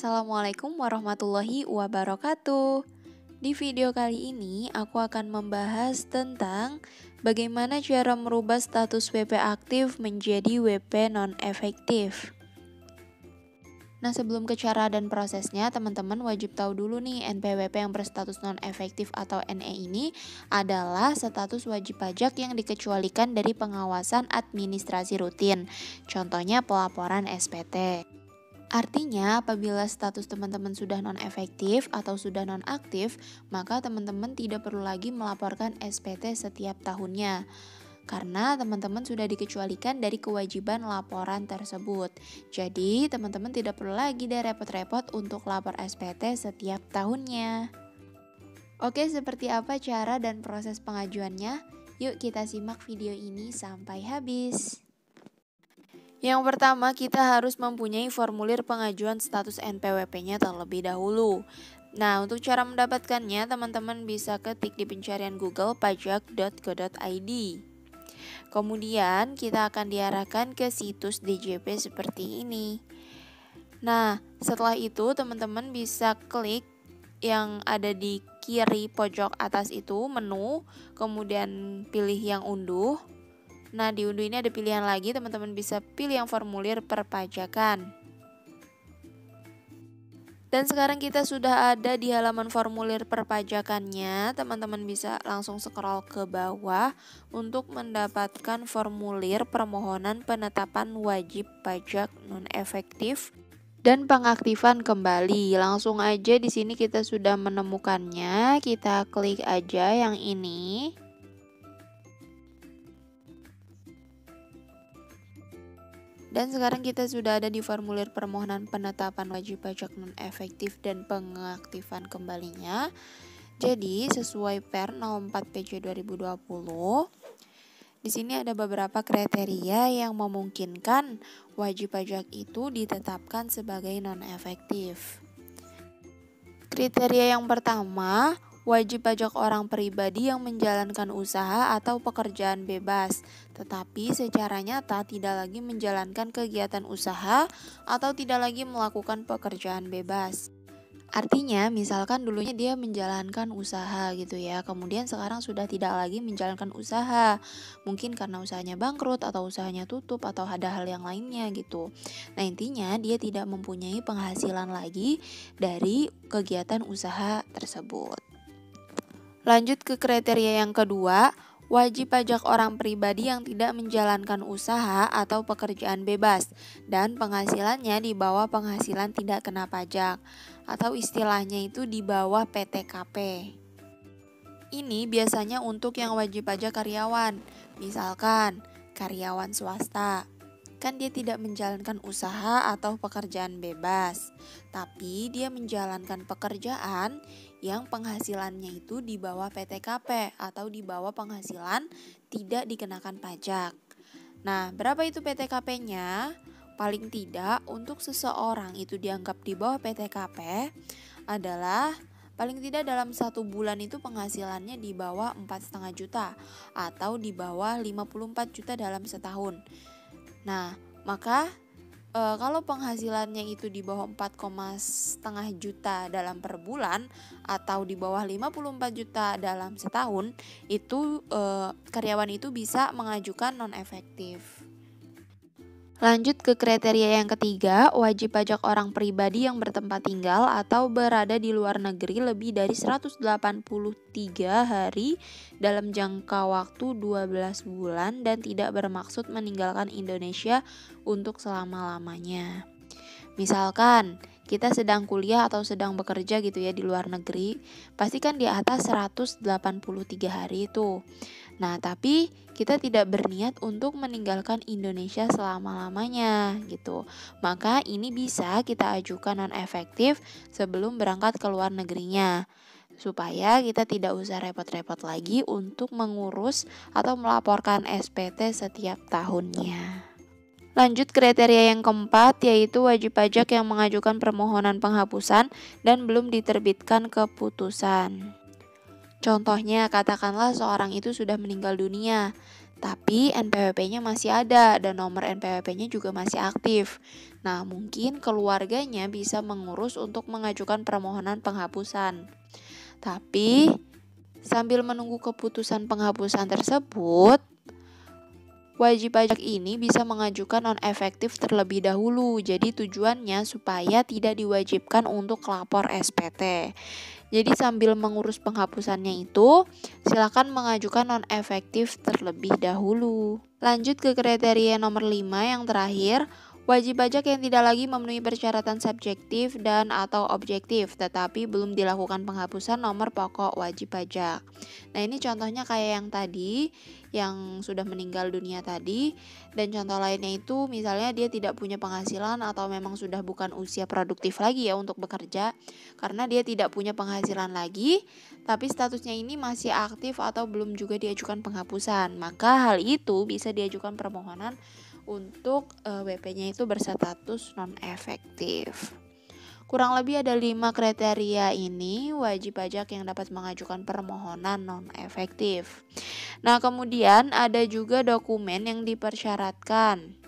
Assalamualaikum warahmatullahi wabarakatuh. Di video kali ini aku akan membahas tentang bagaimana cara merubah status WP aktif menjadi WP non-efektif. Nah, sebelum ke cara dan prosesnya, teman-teman wajib tahu dulu nih, NPWP yang berstatus non-efektif atau NE ini adalah status wajib pajak yang dikecualikan dari pengawasan administrasi rutin. Contohnya pelaporan SPT. Artinya, apabila status teman-teman sudah non-efektif atau sudah non-aktif, maka teman-teman tidak perlu lagi melaporkan SPT setiap tahunnya. Karena teman-teman sudah dikecualikan dari kewajiban laporan tersebut. Jadi, teman-teman tidak perlu lagi deh repot-repot untuk lapor SPT setiap tahunnya. Oke, seperti apa cara dan proses pengajuannya? Yuk kita simak video ini sampai habis. Yang pertama, kita harus mempunyai formulir pengajuan status NPWP-nya terlebih dahulu. Nah, untuk cara mendapatkannya, teman-teman bisa ketik di pencarian Google pajak.go.id. Kemudian, kita akan diarahkan ke situs DJP seperti ini. Nah, setelah itu, teman-teman bisa klik yang ada di kiri pojok atas itu, menu, kemudian pilih yang unduh. Nah, di unduh ini ada pilihan lagi, teman-teman bisa pilih yang formulir perpajakan. Dan sekarang kita sudah ada di halaman formulir perpajakannya. Teman-teman bisa langsung scroll ke bawah untuk mendapatkan formulir permohonan penetapan wajib pajak non-efektif dan pengaktifan kembali. Langsung aja di sini kita sudah menemukannya. Kita klik aja yang ini. Dan sekarang kita sudah ada di formulir permohonan penetapan wajib pajak non-efektif dan pengaktifan kembalinya. Jadi sesuai Per 04 PJ 2020, di sini ada beberapa kriteria yang memungkinkan wajib pajak itu ditetapkan sebagai non-efektif. Kriteria yang pertama, wajib pajak orang pribadi yang menjalankan usaha atau pekerjaan bebas, tetapi secara nyata tidak lagi menjalankan kegiatan usaha atau tidak lagi melakukan pekerjaan bebas. Artinya, misalkan dulunya dia menjalankan usaha gitu ya, kemudian sekarang sudah tidak lagi menjalankan usaha. Mungkin karena usahanya bangkrut atau usahanya tutup atau ada hal yang lainnya gitu. Nah, intinya dia tidak mempunyai penghasilan lagi dari kegiatan usaha tersebut. Lanjut ke kriteria yang kedua, wajib pajak orang pribadi yang tidak menjalankan usaha atau pekerjaan bebas dan penghasilannya di bawah penghasilan tidak kena pajak atau istilahnya itu di bawah PTKP. Ini biasanya untuk yang wajib pajak karyawan, misalkan karyawan swasta. Kan dia tidak menjalankan usaha atau pekerjaan bebas, tapi dia menjalankan pekerjaan yang penghasilannya itu di bawah PTKP atau di bawah penghasilan tidak dikenakan pajak. Nah, berapa itu PTKP-nya? Paling tidak untuk seseorang itu dianggap di bawah PTKP adalah paling tidak dalam 1 bulan itu penghasilannya di bawah 4,5 juta atau di bawah 54 juta dalam setahun. Nah, maka kalau penghasilannya itu di bawah 4,5 juta dalam per bulan atau di bawah 54 juta dalam setahun, itu karyawan itu bisa mengajukan non-efektif. Lanjut ke kriteria yang ketiga, wajib pajak orang pribadi yang bertempat tinggal atau berada di luar negeri lebih dari 183 hari dalam jangka waktu 12 bulan dan tidak bermaksud meninggalkan Indonesia untuk selama-lamanya. Misalkan kita sedang kuliah atau sedang bekerja gitu ya di luar negeri, pasti kan di atas 183 hari itu. Nah, tapi kita tidak berniat untuk meninggalkan Indonesia selama-lamanya gitu. Maka ini bisa kita ajukan non-efektif sebelum berangkat ke luar negerinya. Supaya kita tidak usah repot-repot lagi untuk mengurus atau melaporkan SPT setiap tahunnya. Lanjut kriteria yang keempat, yaitu wajib pajak yang mengajukan permohonan penghapusan dan belum diterbitkan keputusan. Contohnya, katakanlah seorang itu sudah meninggal dunia, tapi NPWP-nya masih ada dan nomor NPWP-nya juga masih aktif. Nah, mungkin keluarganya bisa mengurus untuk mengajukan permohonan penghapusan. Tapi, sambil menunggu keputusan penghapusan tersebut, wajib pajak ini bisa mengajukan non-efektif terlebih dahulu. Jadi tujuannya supaya tidak diwajibkan untuk lapor SPT. Jadi sambil mengurus penghapusannya itu, silakan mengajukan non-efektif terlebih dahulu. Lanjut ke kriteria nomor 5 yang terakhir, wajib pajak yang tidak lagi memenuhi persyaratan subjektif dan atau objektif, tetapi belum dilakukan penghapusan nomor pokok wajib pajak. Nah, ini contohnya kayak yang tadi, yang sudah meninggal dunia tadi, dan contoh lainnya itu misalnya dia tidak punya penghasilan atau memang sudah bukan usia produktif lagi ya untuk bekerja, karena dia tidak punya penghasilan lagi, tapi statusnya ini masih aktif atau belum juga diajukan penghapusan. Maka hal itu bisa diajukan permohonan untuk WP-nya itu berstatus non-efektif. Kurang lebih ada 5 kriteria ini wajib pajak yang dapat mengajukan permohonan non-efektif. Nah, kemudian ada juga dokumen yang dipersyaratkan.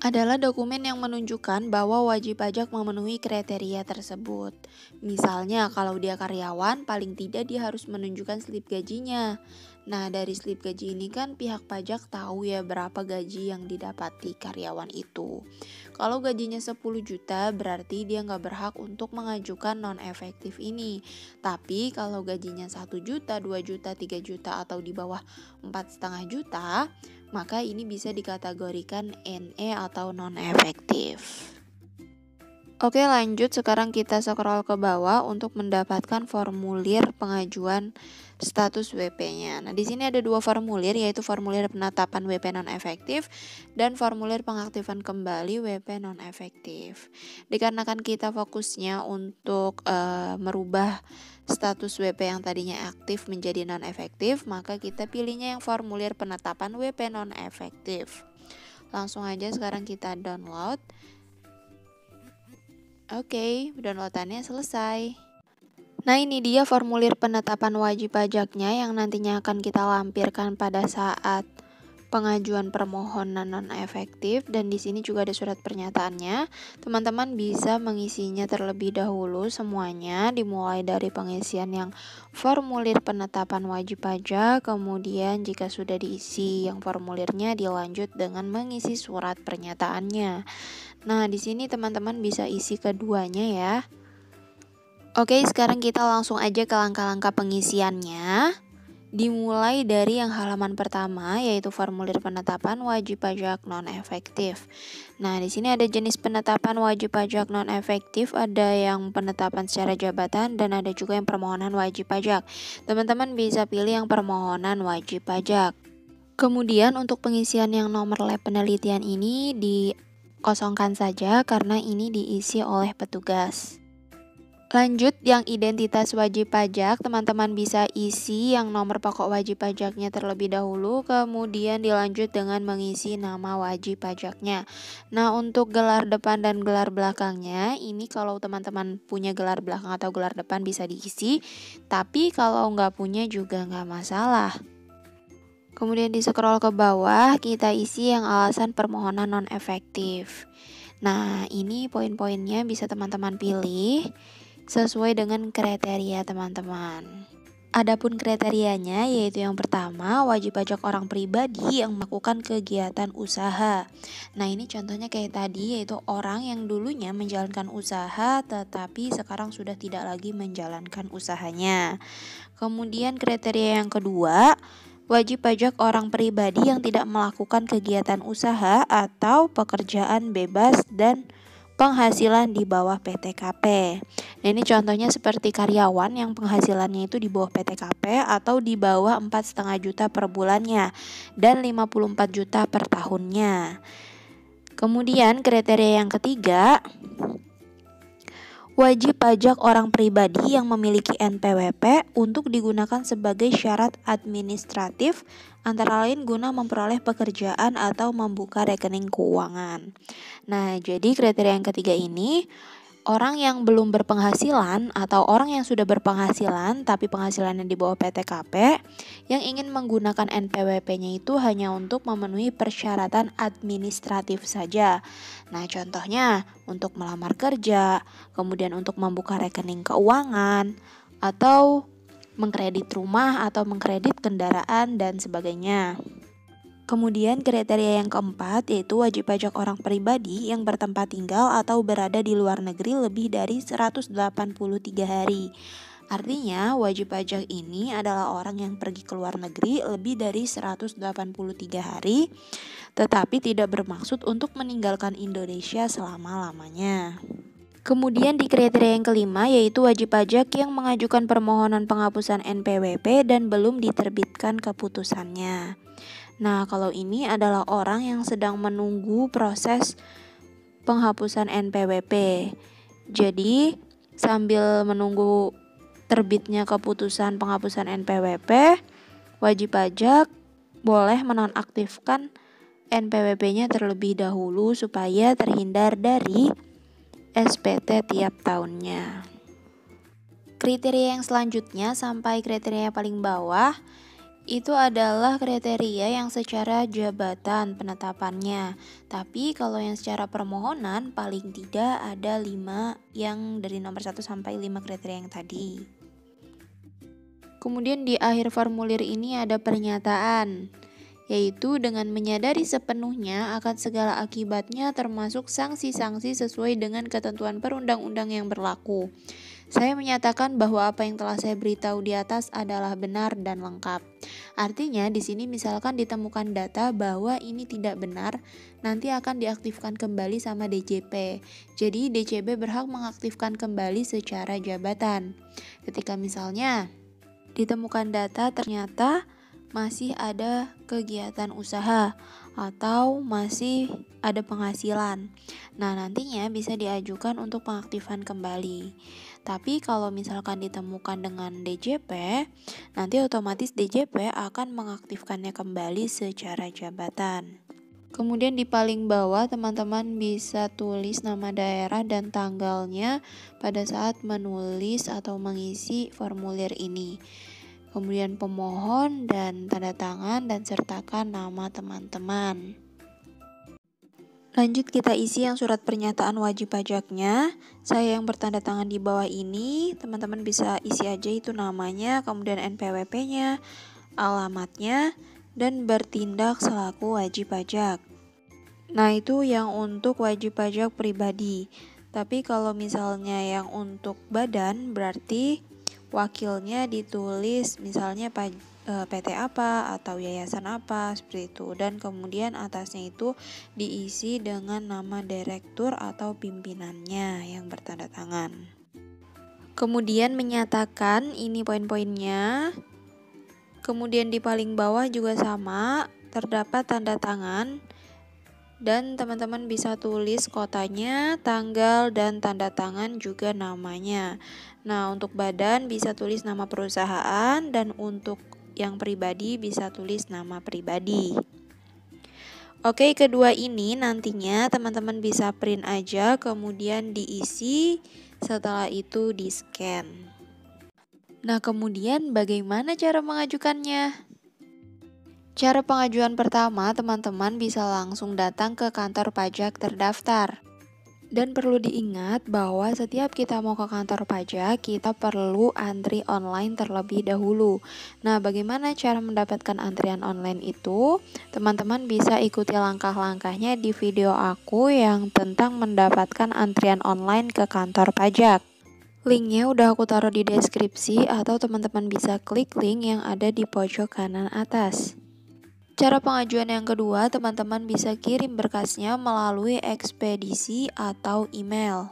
Adalah dokumen yang menunjukkan bahwa wajib pajak memenuhi kriteria tersebut. Misalnya kalau dia karyawan, paling tidak dia harus menunjukkan slip gajinya. Nah, dari slip gaji ini kan pihak pajak tahu ya berapa gaji yang didapati karyawan itu. Kalau gajinya 10 juta berarti dia nggak berhak untuk mengajukan non-efektif ini. Tapi kalau gajinya 1 juta, 2 juta, 3 juta atau di bawah 4,5 juta, maka ini bisa dikategorikan NE atau non-efektif. Oke, lanjut sekarang kita scroll ke bawah untuk mendapatkan formulir pengajuan status WP-nya. Nah, di sini ada 2 formulir, yaitu formulir penetapan WP non-efektif dan formulir pengaktifan kembali WP non-efektif. Dikarenakan kita fokusnya untuk merubah status WP yang tadinya aktif menjadi non-efektif, maka kita pilihnya yang formulir penetapan WP non-efektif. Langsung aja sekarang kita download. Oke, downloadannya selesai. Nah, ini dia formulir penetapan wajib pajaknya yang nantinya akan kita lampirkan pada saat pengajuan permohonan non-efektif, dan di sini juga ada surat pernyataannya. Teman-teman bisa mengisinya terlebih dahulu semuanya, dimulai dari pengisian yang formulir penetapan wajib pajak, kemudian jika sudah diisi yang formulirnya dilanjut dengan mengisi surat pernyataannya. Nah, di sini teman-teman bisa isi keduanya ya. Oke, sekarang kita langsung aja ke langkah-langkah pengisiannya. Dimulai dari yang halaman pertama, yaitu formulir penetapan wajib pajak non-efektif. Nah, di sini ada jenis penetapan wajib pajak non-efektif, ada yang penetapan secara jabatan, dan ada juga yang permohonan wajib pajak. Teman-teman bisa pilih yang permohonan wajib pajak. Kemudian untuk pengisian yang nomor lab penelitian ini dikosongkan saja karena ini diisi oleh petugas. Lanjut yang identitas wajib pajak, teman-teman bisa isi yang nomor pokok wajib pajaknya terlebih dahulu, kemudian dilanjut dengan mengisi nama wajib pajaknya. Nah, untuk gelar depan dan gelar belakangnya, ini kalau teman-teman punya gelar belakang atau gelar depan bisa diisi, tapi kalau nggak punya juga nggak masalah. Kemudian di scroll ke bawah, kita isi yang alasan permohonan non-efektif. Nah, ini poin-poinnya bisa teman-teman pilih sesuai dengan kriteria teman-teman. Adapun kriterianya yaitu yang pertama, wajib pajak orang pribadi yang melakukan kegiatan usaha. Nah, ini contohnya kayak tadi, yaitu orang yang dulunya menjalankan usaha tetapi sekarang sudah tidak lagi menjalankan usahanya. Kemudian kriteria yang kedua, wajib pajak orang pribadi yang tidak melakukan kegiatan usaha atau pekerjaan bebas dan penghasilan di bawah PTKP. Nah, ini contohnya seperti karyawan yang penghasilannya itu di bawah PTKP atau di bawah 4,5 juta per bulannya dan 54 juta per tahunnya. Kemudian kriteria yang ketiga, wajib pajak orang pribadi yang memiliki NPWP untuk digunakan sebagai syarat administratif, antara lain guna memperoleh pekerjaan atau membuka rekening keuangan. Nah, jadi kriteria yang ketiga ini, Orang yang belum berpenghasilan atau orang yang sudah berpenghasilan tapi penghasilannya di bawah PTKP yang ingin menggunakan NPWP-nya itu hanya untuk memenuhi persyaratan administratif saja. Nah, contohnya untuk melamar kerja, kemudian untuk membuka rekening keuangan, atau mengkredit rumah atau mengkredit kendaraan dan sebagainya. Kemudian kriteria yang keempat yaitu wajib pajak orang pribadi yang bertempat tinggal atau berada di luar negeri lebih dari 183 hari. Artinya wajib pajak ini adalah orang yang pergi ke luar negeri lebih dari 183 hari, tetapi tidak bermaksud untuk meninggalkan Indonesia selama-lamanya. Kemudian di kriteria yang kelima yaitu wajib pajak yang mengajukan permohonan penghapusan NPWP dan belum diterbitkan keputusannya. Nah, kalau ini adalah orang yang sedang menunggu proses penghapusan NPWP. Jadi, sambil menunggu terbitnya keputusan penghapusan NPWP, wajib pajak boleh menonaktifkan NPWP-nya terlebih dahulu supaya terhindar dari SPT tiap tahunnya. Kriteria yang selanjutnya sampai kriteria paling bawah itu adalah kriteria yang secara jabatan penetapannya. Tapi kalau yang secara permohonan paling tidak ada 5 yang dari nomor 1 sampai 5 kriteria yang tadi. Kemudian di akhir formulir ini ada pernyataan, yaitu dengan menyadari sepenuhnya akan segala akibatnya termasuk sanksi-sanksi sesuai dengan ketentuan perundang-undang yang berlaku. Saya menyatakan bahwa apa yang telah saya beritahu di atas adalah benar dan lengkap. Artinya di sini misalkan ditemukan data bahwa ini tidak benar, nanti akan diaktifkan kembali sama DJP. Jadi DJP berhak mengaktifkan kembali secara jabatan. Ketika misalnya ditemukan data ternyata masih ada kegiatan usaha atau masih ada penghasilan. Nah, nantinya bisa diajukan untuk pengaktifan kembali. Tapi kalau misalkan ditemukan dengan DJP, nanti otomatis DJP akan mengaktifkannya kembali secara jabatan. Kemudian di paling bawah teman-teman bisa tulis nama daerah dan tanggalnya pada saat menulis atau mengisi formulir ini. Kemudian pemohon dan tanda tangan dan sertakan nama teman-teman. Lanjut kita isi yang surat pernyataan wajib pajaknya. Saya yang bertanda tangan di bawah ini, teman-teman bisa isi aja itu namanya, kemudian NPWP-nya, alamatnya, dan bertindak selaku wajib pajak. Nah, itu yang untuk wajib pajak pribadi. Tapi kalau misalnya yang untuk badan berarti wakilnya ditulis misalnya PT apa atau yayasan apa seperti itu, dan kemudian atasnya itu diisi dengan nama direktur atau pimpinannya yang bertanda tangan. Kemudian menyatakan ini poin-poinnya. Kemudian di paling bawah juga sama, terdapat tanda tangan. Dan teman-teman bisa tulis kotanya, tanggal, dan tanda tangan juga namanya. Nah, untuk badan bisa tulis nama perusahaan, dan untuk yang pribadi bisa tulis nama pribadi. Oke, kedua ini nantinya teman-teman bisa print aja, kemudian diisi, setelah itu di-scan. Nah, kemudian bagaimana cara mengajukannya? Cara pengajuan pertama, teman-teman bisa langsung datang ke kantor pajak terdaftar. Dan perlu diingat bahwa setiap kita mau ke kantor pajak, kita perlu antri online terlebih dahulu. Nah, bagaimana cara mendapatkan antrian online itu? Teman-teman bisa ikuti langkah-langkahnya di video aku yang tentang mendapatkan antrian online ke kantor pajak. Linknya udah aku taruh di deskripsi atau teman-teman bisa klik link yang ada di pojok kanan atas. Cara pengajuan yang kedua, teman-teman bisa kirim berkasnya melalui ekspedisi atau email.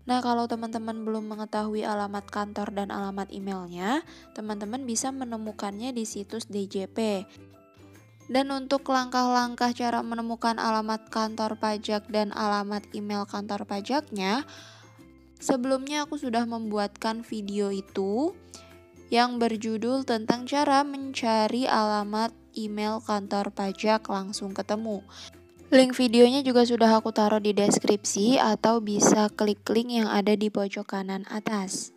Nah, kalau teman-teman belum mengetahui alamat kantor dan alamat emailnya, teman-teman bisa menemukannya di situs DJP. Dan untuk langkah-langkah cara menemukan alamat kantor pajak dan alamat email kantor pajaknya, sebelumnya aku sudah membuatkan video itu yang berjudul tentang cara mencari alamat email kantor pajak langsung ketemu. Link videonya juga sudah aku taruh di deskripsi atau bisa klik link yang ada di pojok kanan atas.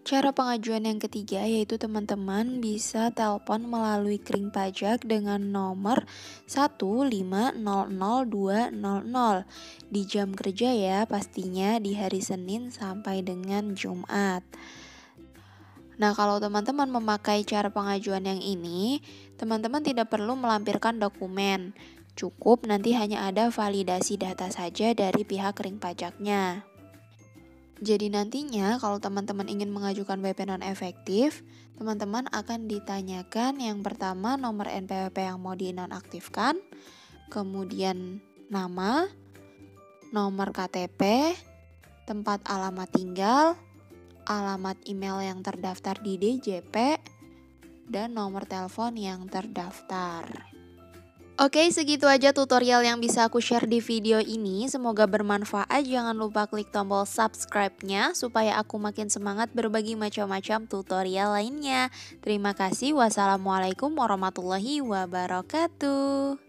Cara pengajuan yang ketiga yaitu teman-teman bisa telepon melalui Kering Pajak dengan nomor 1500200 di jam kerja ya, pastinya di hari Senin sampai dengan Jumat. Nah, kalau teman-teman memakai cara pengajuan yang ini, teman-teman tidak perlu melampirkan dokumen. Cukup nanti hanya ada validasi data saja dari pihak Kering Pajaknya. Jadi nantinya kalau teman-teman ingin mengajukan WP non-efektif, teman-teman akan ditanyakan yang pertama nomor NPWP yang mau dinonaktifkan, kemudian nama, nomor KTP, tempat alamat tinggal, alamat email yang terdaftar di DJP, dan nomor telepon yang terdaftar. Oke, segitu aja tutorial yang bisa aku share di video ini. Semoga bermanfaat. Jangan lupa klik tombol subscribe-nya supaya aku makin semangat berbagi macam-macam tutorial lainnya. Terima kasih. Wassalamualaikum warahmatullahi wabarakatuh.